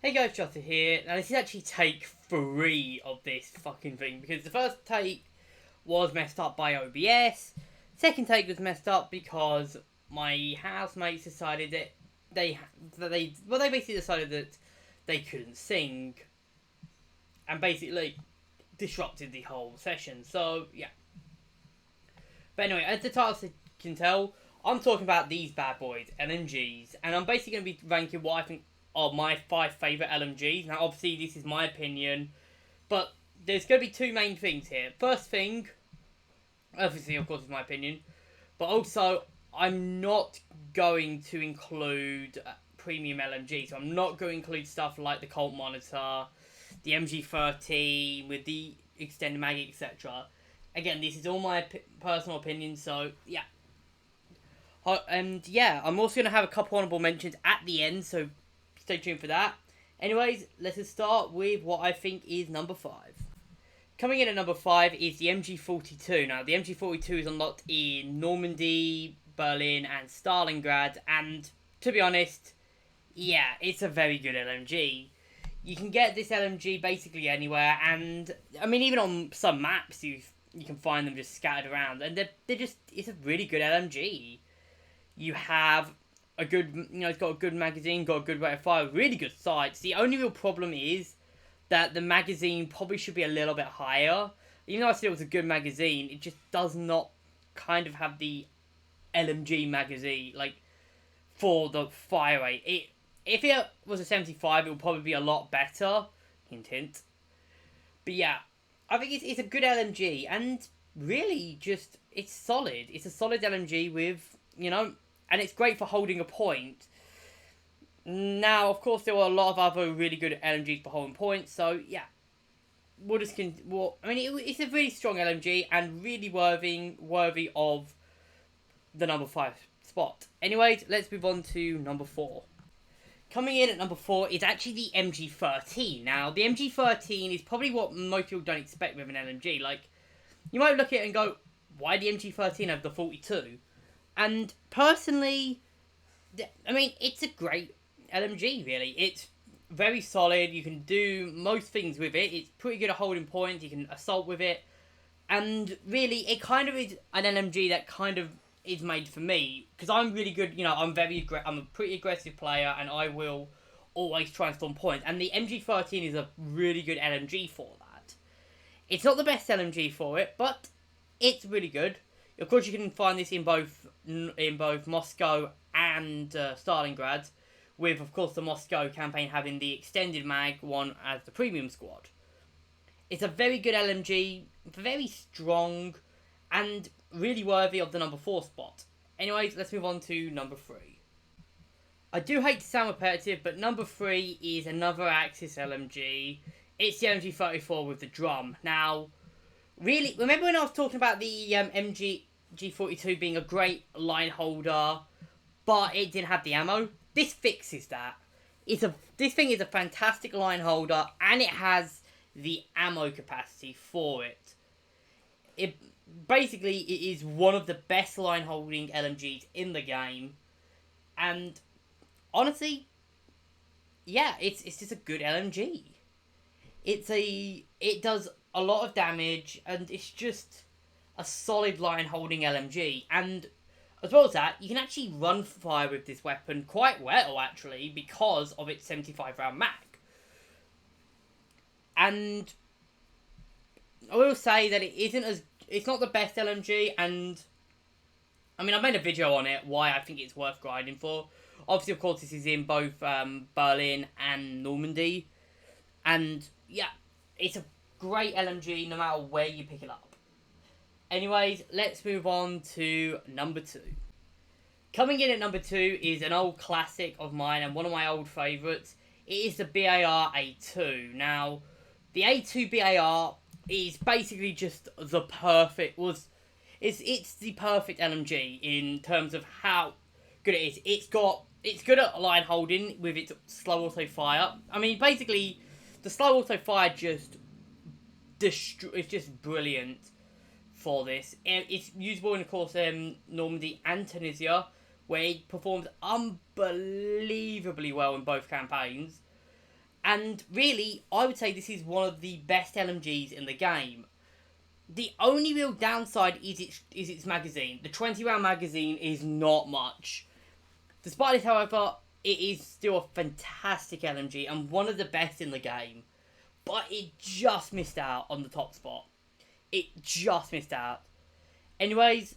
Hey guys, Jotta here. Now this is actually take 3 of this fucking thing, because the first take was messed up by OBS. Second take was messed up because my housemates decided that they basically decided that they couldn't sing, and basically disrupted the whole session. So yeah. But anyway, as the title can tell, I'm talking about these bad boys, LMGs, and I'm basically going to be ranking what I think are my 5 favourite LMGs. Now, obviously, this is my opinion, but there's going to be 2 main things here. First thing, obviously, of course, is my opinion, but also, I'm not going to include premium LMGs. So I'm not going to include stuff like the Colt Monitor, the MG13 with the extended mag, etc. Again, this is all my personal opinion, so yeah. And yeah, I'm also going to have a couple honourable mentions at the end, so stay tuned for that. Anyways, let's start with what I think is number 5. Coming in at number 5 is the MG42. Now, the MG42 is unlocked in Normandy, Berlin, and Stalingrad, and to be honest, yeah, it's a very good LMG. You can get this LMG basically anywhere, and I mean, even on some maps, you can find them just scattered around, and it's a really good LMG. You have a good, it's got a good magazine, got a good rate of fire, really good sights. The only real problem is that the magazine probably should be a little bit higher. Even though I said it was a good magazine, it just does not kind of have the LMG magazine, for the fire rate. If it was a 75, it would probably be a lot better. Hint, hint. But yeah, I think it's a good LMG, and really just, it's solid. It's a solid LMG with, and it's great for holding a point. Now, of course, there were a lot of other really good LMGs for holding points, so yeah. It's a really strong LMG and really worthy of the number 5 spot. Anyways, let's move on to number 4. Coming in at number 4 is actually the MG13. Now, the MG13 is probably what most people don't expect with an LMG. You might look at it and go, why the MG13 over the 42? And personally, it's a great LMG, really. It's very solid. You can do most things with it. It's pretty good at holding points. You can assault with it. And really, it kind of is an LMG that kind of is made for me. Because I'm really good, I'm a pretty aggressive player, and I will always try and storm points. And the MG13 is a really good LMG for that. It's not the best LMG for it, but it's really good. Of course, you can find this in both Moscow and Stalingrad, with, of course, the Moscow campaign having the extended mag one as the premium squad. It's a very good LMG, very strong, and really worthy of the number 4 spot. Anyways, let's move on to number 3. I do hate to sound repetitive, but number 3 is another Axis LMG. It's the MG34 with the drum. Now, really, remember when I was talking about the MG42 being a great line holder, but it didn't have the ammo? This fixes that. This thing is a fantastic line holder, and it has the ammo capacity for it. It is one of the best line holding LMGs in the game, and honestly, yeah, it's just a good LMG. It does a lot of damage, and it's just a solid line holding LMG. And as well as that, you can actually run fire with this weapon quite well, actually, because of its 75 round mag. And I will say that it's not the best LMG, and I've made a video on it, why I think it's worth grinding for. Obviously, of course, this is in both Berlin and Normandy, and yeah, it's a great LMG no matter where you pick it up. Anyways, let's move on to number 2. Coming in at number 2 is an old classic of mine and one of my old favourites. It is the BAR A2. Now, the A2 BAR is basically just the perfect... It's the perfect LMG in terms of how good it is. It's good at line holding with its slow auto fire. Basically, the slow auto fire it's just brilliant for this. It's usable in, of course, Normandy and Tunisia, where it performs unbelievably well in both campaigns. And really, I would say this is one of the best LMGs in the game. The only real downside is its magazine. The 20-round magazine is not much. Despite this, however, it is still a fantastic LMG and one of the best in the game. But it just missed out on the top spot. It just missed out. Anyways,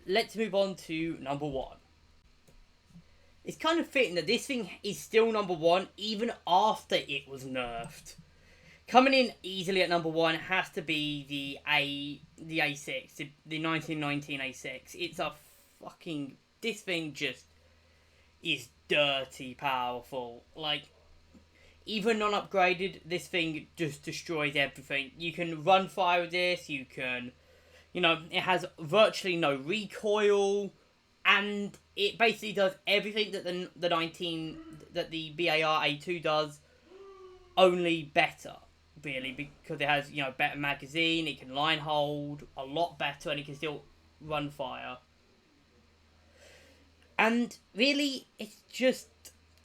let's move on to number 1. It's kind of fitting that this thing is still number 1 even after it was nerfed. Coming in easily at number 1 has to be the A6, the 1919 A6. It's a fucking... This thing just is dirty powerful. Like, even non-upgraded, this thing just destroys everything. You can run fire with this, you can... You know, it has virtually no recoil, and it basically does everything that the BAR A2 does, only better. Really, because it has, you know, better magazine, it can line hold a lot better, and it can still run fire. And really, it's just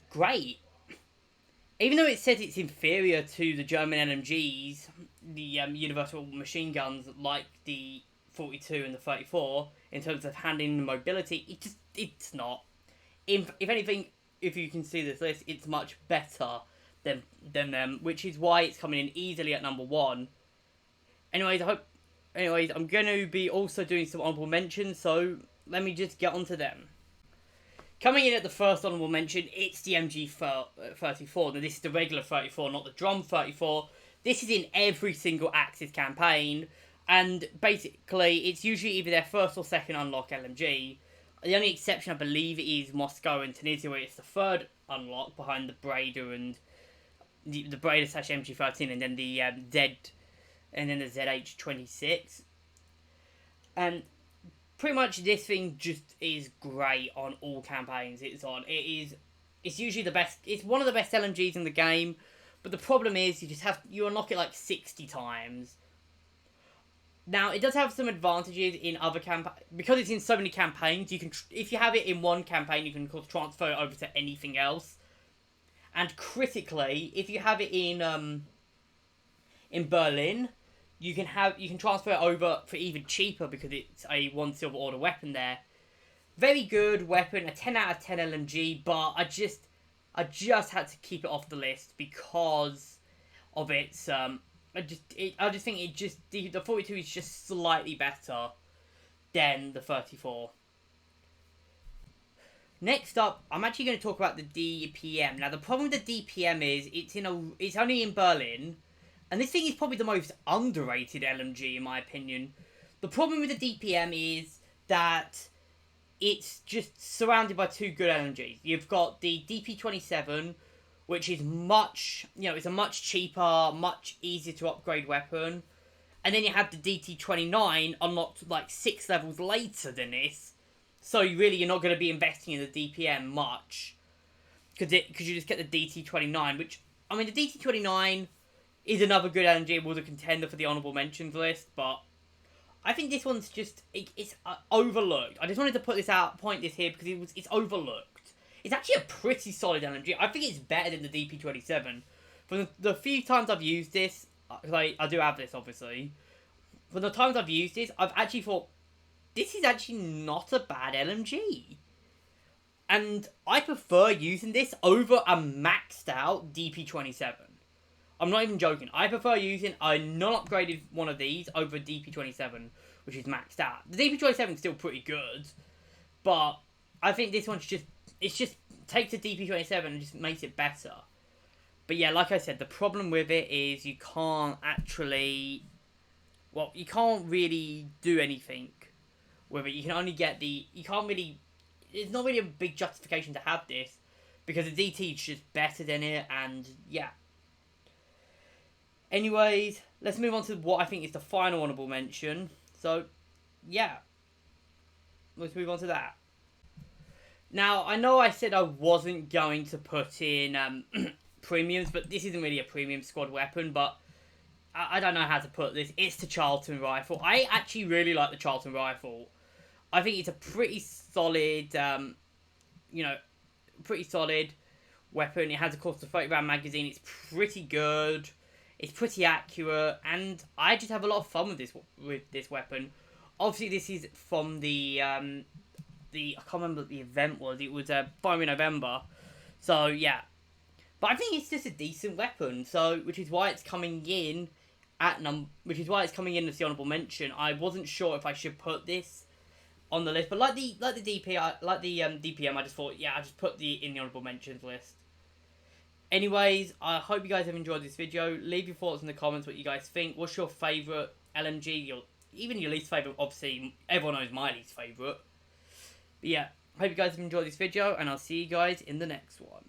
great. Even though it says it's inferior to the German LMGs, the universal machine guns like the 42 and the 34, in terms of handling and mobility, it's not. If anything, if you can see this list, it's much better than them, which is why it's coming in easily at number 1. Anyways, I'm going to be also doing some honourable mentions, so let me just get onto them. Coming in at the first honourable mention, it's the MG34. Now, this is the regular 34, not the drum 34. This is in every single Axis campaign, and basically, it's usually either their first or second unlock LMG. The only exception, I believe, is Moscow and Tunisia, where it's the third unlock behind the Breda and the Breda / MG13, and then the the ZH26. And pretty much this thing just is great on all campaigns it's on. It's usually the best. It's one of the best LMGs in the game, but the problem is you unlock it like 60 times. Now, it does have some advantages in other campaigns. Because it's in so many campaigns, you can, if you have it in one campaign, you can transfer it over to anything else. And critically, if you have it in Berlin, you can transfer it over for even cheaper because it's a 1 silver order weapon there. Very good weapon, a 10 out of 10 LMG, but I just had to keep it off the list because of its I just think the 42 is just slightly better than the 34. Next up, I'm actually going to talk about the DPM. Now, the problem with the DPM is it's only in Berlin, and this thing is probably the most underrated LMG in my opinion. The problem with the DPM is that it's just surrounded by 2 good LMGs. You've got the DP27, which is it's a much cheaper, much easier to upgrade weapon. And then you have the DT29 unlocked like 6 levels later than this. So you're not going to be investing in the DPM much. Because you just get the DT29, which, I mean, the DT29 is another good LMG, was a contender for the honourable mentions list, but I think this one's just, it's overlooked. I just wanted to point this here because it's overlooked. It's actually a pretty solid LMG. I think it's better than the DP27. For the few times I've used this, because I do have this, obviously. For the times I've used this, I've actually thought, this is actually not a bad LMG. And I prefer using this over a maxed out DP27. I'm not even joking. I prefer using a non-upgraded one of these over a DP27, which is maxed out. The DP27 is still pretty good, but I think this one's just takes the DP27 and just makes it better. But yeah, like I said, the problem with it is you can't really do anything with it. You can only get it's not really a big justification to have this, because the DT is just better than it, and yeah. Anyways, let's move on to what I think is the final honourable mention. So, yeah. Let's move on to that. Now, I know I said I wasn't going to put in premiums, but this isn't really a premium squad weapon, but I don't know how to put this. It's the Charlton Rifle. I actually really like the Charlton Rifle. I think it's a pretty solid, pretty solid weapon. It has, of course, the 30-round magazine. It's pretty good. It's pretty accurate, and I just have a lot of fun with this weapon. Obviously, this is from the I can't remember what the event was. It was Fire in November. So yeah, but I think it's just a decent weapon. So which is why it's coming in which is why it's coming in as the honourable mention. I wasn't sure if I should put this on the list, but like the DPM, I just thought, yeah, I just put in the honourable mentions list. Anyways, I hope you guys have enjoyed this video. Leave your thoughts in the comments what you guys think. What's your favourite LMG? Even your least favourite, obviously, everyone knows my least favourite. But yeah, hope you guys have enjoyed this video, and I'll see you guys in the next one.